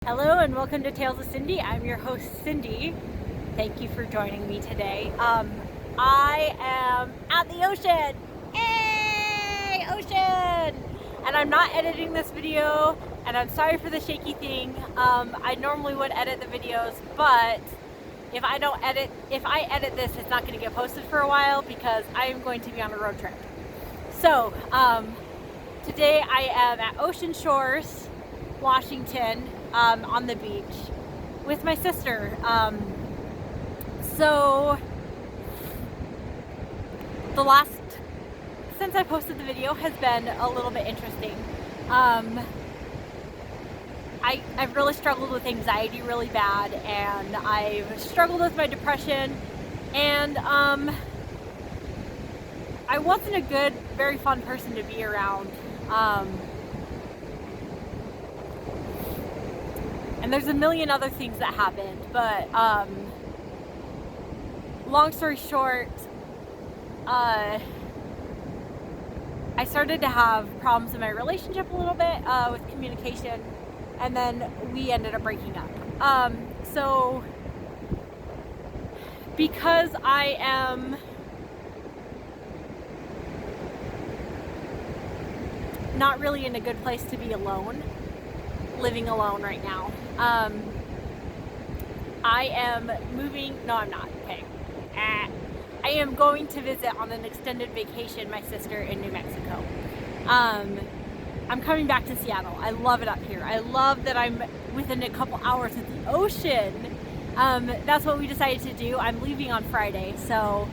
Hello and welcome to Tales of Cindy. I'm your host Cindy. Thank you for joining me today. I am at the ocean. Hey, ocean! And I'm not editing this video, and I'm sorry for the shaky thing. I normally would edit the videos, but if I edit this, it's not going to get posted for a while because I am going to be on a road trip. So today I am at Ocean Shores, Washington, on the beach with my sister. So the last, since I posted the video, has been a little bit interesting. I've really struggled with anxiety really bad, and I've struggled with my depression, and I wasn't a good, very fun person to be around. And there's a million other things that happened, but long story short, I started to have problems in my relationship a little bit with communication, and then we ended up breaking up. So because I am not really in a good place to be alone, living alone right now. I am moving, no I'm not, okay. I am going to visit on an extended vacation my sister in New Mexico. I'm coming back to Seattle. I love it up here. I love that I'm within a couple hours of the ocean. That's what we decided to do. I'm leaving on Friday, so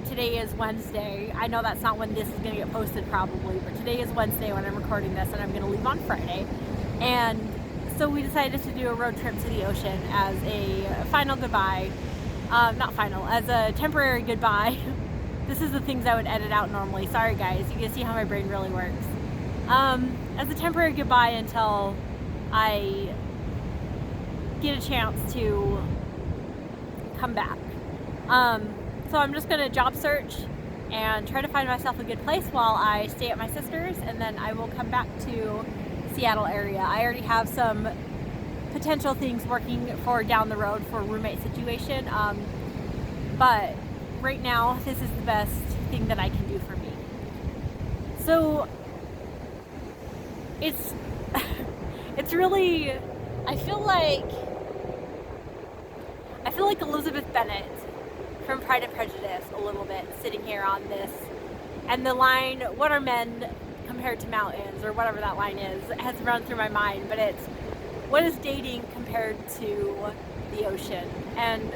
today is Wednesday. I know that's not when this is going to get posted probably, but today is Wednesday when I'm recording this, and I'm going to leave on Friday. And so we decided to do a road trip to the ocean as a final goodbye. Not final, as a temporary goodbye. This is the things I would edit out normally. Sorry guys, you can see how my brain really works. As a temporary goodbye until I get a chance to come back. So I'm just gonna job search and try to find myself a good place while I stay at my sister's, and then I will come back to Seattle area. I already have some potential things working for down the road for a roommate situation, but right now this is the best thing that I can do for me. So it's really, I feel like Elizabeth Bennet from Pride and Prejudice a little bit, sitting here on this, and the line, what are men compared to mountains, or whatever that line is, has run through my mind, but it's, what is dating compared to the ocean? And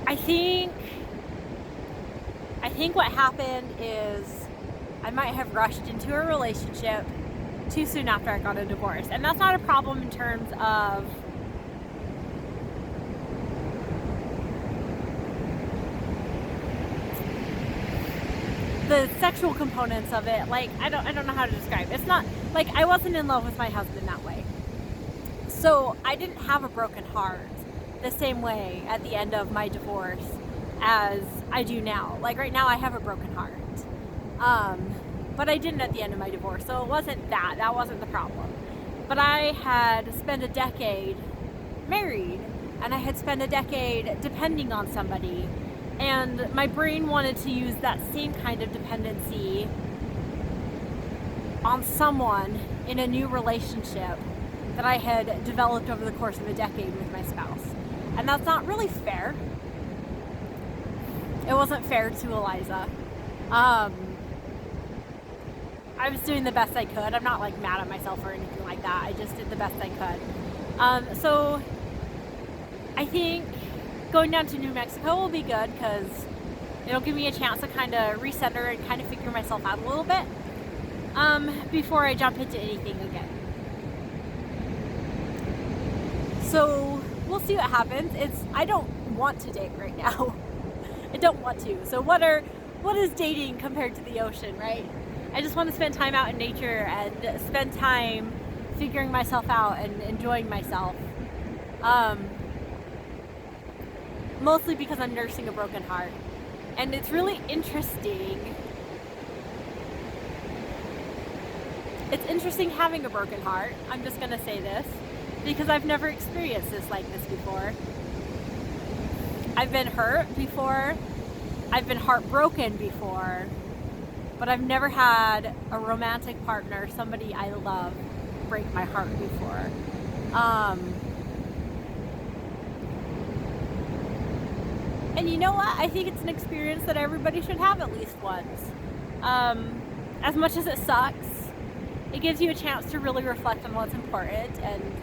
I think what happened is I might have rushed into a relationship too soon after I got a divorce, and that's not a problem in terms of the sexual components of it. Like, I don't know how to describe it. It's not like I wasn't in love with my husband that way, so I didn't have a broken heart the same way at the end of my divorce as I do now. Like right now I have a broken heart, but I didn't at the end of my divorce, so it wasn't that wasn't the problem. But I had spent a decade married, and I had spent a decade depending on somebody, and my brain wanted to use that same kind of dependency on someone in a new relationship that I had developed over the course of a decade with my spouse. And that's not really fair. It wasn't fair to Eliza. I was doing the best I could. I'm not like mad at myself or anything like that. I just did the best I could. So I think going down to New Mexico will be good because it'll give me a chance to kind of recenter and kind of figure myself out a little bit before I jump into anything again. So we'll see what happens. I don't want to date right now. I don't want to. So what is dating compared to the ocean, right? I just want to spend time out in nature and spend time figuring myself out and enjoying myself. Mostly because I'm nursing a broken heart. And it's really interesting It's interesting having a broken heart. I'm just gonna say this because I've never experienced this like this before. I've been hurt before, I've been heartbroken before, but I've never had a romantic partner, somebody I love, break my heart before. And you know what? I think it's an experience that everybody should have at least once. As much as it sucks, it gives you a chance to really reflect on what's important, and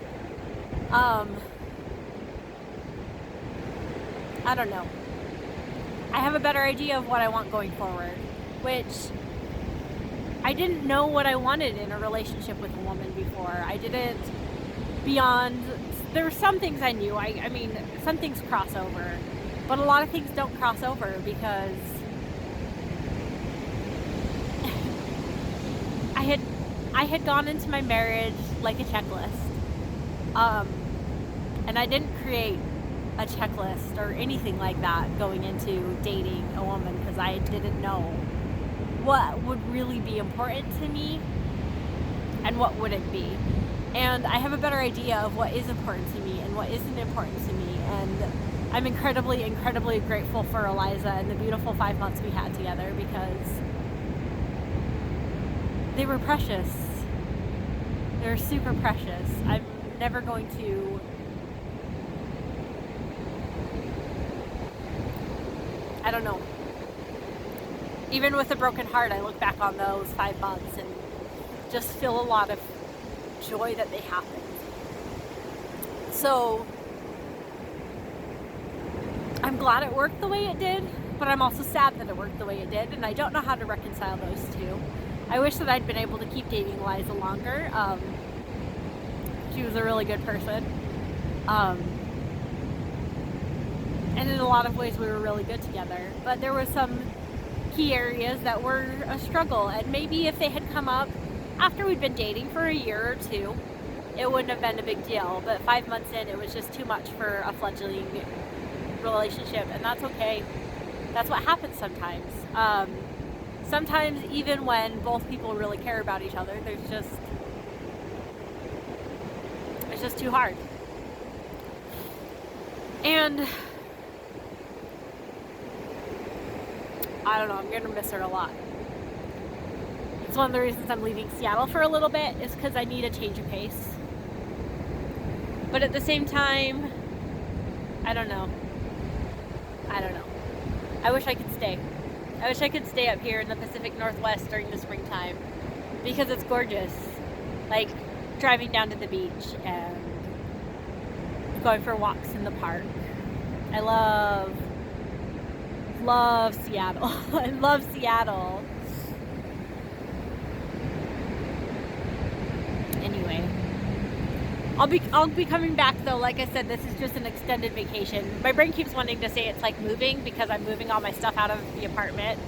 I don't know. I have a better idea of what I want going forward, which I didn't know what I wanted in a relationship with a woman before. I didn't, beyond, there were some things I knew. I mean, some things cross over, but a lot of things don't cross over because I had gone into my marriage like a checklist. And I didn't create a checklist or anything like that going into dating a woman because I didn't know what would really be important to me and what wouldn't be. And I have a better idea of what is important to me and what isn't important to me. And I'm incredibly, incredibly grateful for Eliza and the beautiful 5 months we had together because they were precious. They were super precious. I'm never going to I don't know. Even with a broken heart, I look back on those 5 months and just feel a lot of joy that they happened. So I'm glad it worked the way it did, but I'm also sad that it worked the way it did, and I don't know how to reconcile those two. I wish that I'd been able to keep dating Eliza longer. She was a really good person. And in a lot of ways we were really good together. But there were some key areas that were a struggle, and maybe if they had come up after we'd been dating for a year or two, it wouldn't have been a big deal. But 5 months in, it was just too much for a fledgling relationship, and that's okay. That's what happens sometimes. Sometimes even when both people really care about each other, it's just too hard. And I don't know, I'm gonna miss her a lot. It's one of the reasons I'm leaving Seattle for a little bit, is because I need a change of pace. But at the same time, I don't know. I wish I could stay. I wish I could stay up here in the Pacific Northwest during the springtime because it's gorgeous. Like driving down to the beach and going for walks in the park. I love Seattle. I love Seattle. Anyway, I'll be coming back though. Like I said, this is just an extended vacation. My brain keeps wanting to say it's like moving because I'm moving all my stuff out of the apartment.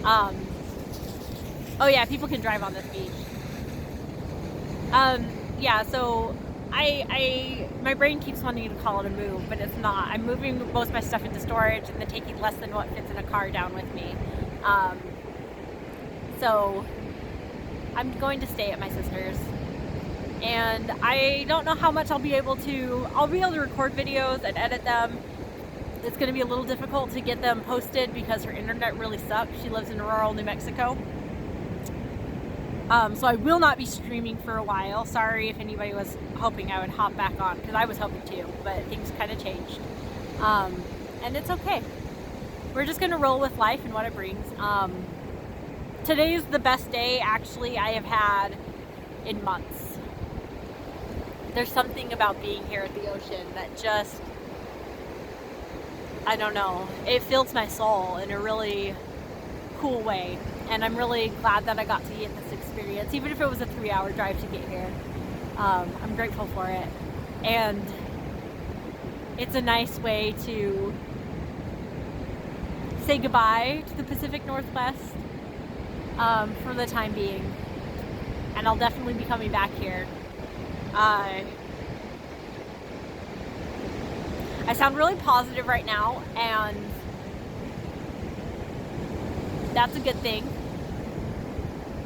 Oh yeah, people can drive on this beach. Yeah, so my brain keeps wanting to call it a move, but it's not. I'm moving most of my stuff into storage and then taking less than what fits in a car down with me. So I'm going to stay at my sister's, and I don't know how much I'll be able to record videos and edit them. It's going to be a little difficult to get them posted because her internet really sucks. She lives in rural New Mexico. So I will not be streaming for a while. Sorry if anybody was hoping I would hop back on, because I was hoping to, but things kind of changed. And it's okay. We're just going to roll with life and what it brings. Today is the best day, actually, I have had in months. There's something about being here at the ocean that just, I don't know, it fills my soul in a really cool way. And I'm really glad that I got to get this experience, even if it was a 3-hour drive to get here. I'm grateful for it. And it's a nice way to say goodbye to the Pacific Northwest for the time being. And I'll definitely be coming back here. I sound really positive right now, and that's a good thing.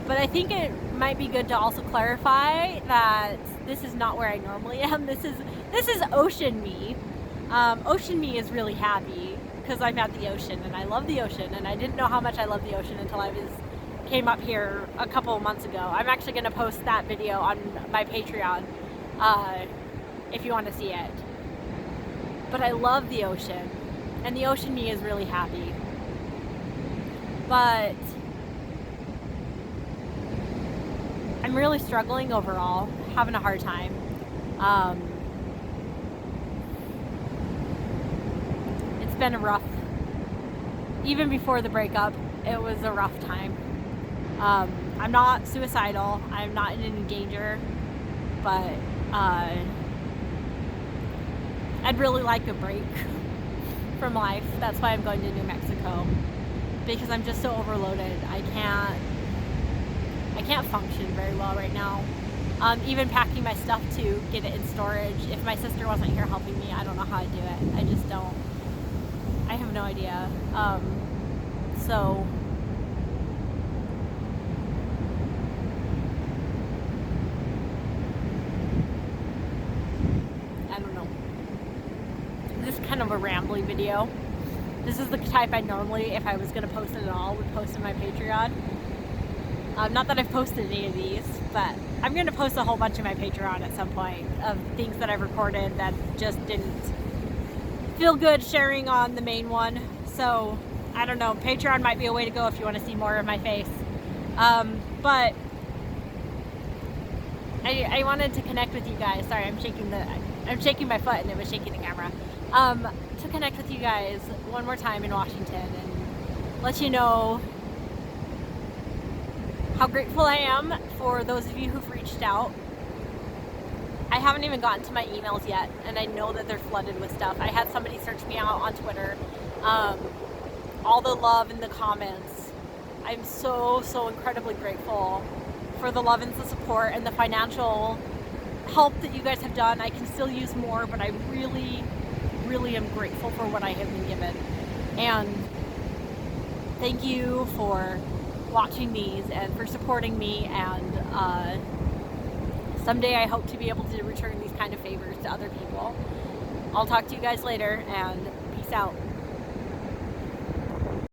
But I think it might be good to also clarify that this is not where I normally am. This is ocean me. Ocean me is really happy because I'm at the ocean and I love the ocean, and I didn't know how much I love the ocean until I came up here a couple of months ago. I'm actually going to post that video on my Patreon if you want to see it. But I love the ocean, and the ocean me is really happy. But I'm really struggling overall, having a hard time. It's been a rough, even before the breakup, it was a rough time. I'm not suicidal, I'm not in any danger, but I'd really like a break from life. That's why I'm going to New Mexico, because I'm just so overloaded. I can't function very well right now. Even packing my stuff to get it in storage. If my sister wasn't here helping me, I don't know how to do it. I just don't. I have no idea. So I don't know. This is kind of a rambly video. This is the type I normally, if I was going to post it at all, would post in my Patreon. Not that I've posted any of these, but I'm going to post a whole bunch in my Patreon at some point of things that I've recorded that just didn't feel good sharing on the main one. So, I don't know. Patreon might be a way to go if you want to see more of my face. But I wanted to connect with you guys. Sorry, I'm shaking my foot and it was shaking the camera. To connect with you guys one more time in Washington and let you know how grateful I am for those of you who've reached out. I haven't even gotten to my emails yet, and I know that they're flooded with stuff. I had somebody search me out on Twitter. All the love in the comments. I'm so incredibly grateful for the love and the support and the financial help that you guys have done. I can still use more, but I really am grateful for what I have been given. And thank you for watching these and for supporting me, and someday I hope to be able to return these kind of favors to other people. I'll talk to you guys later, and peace out.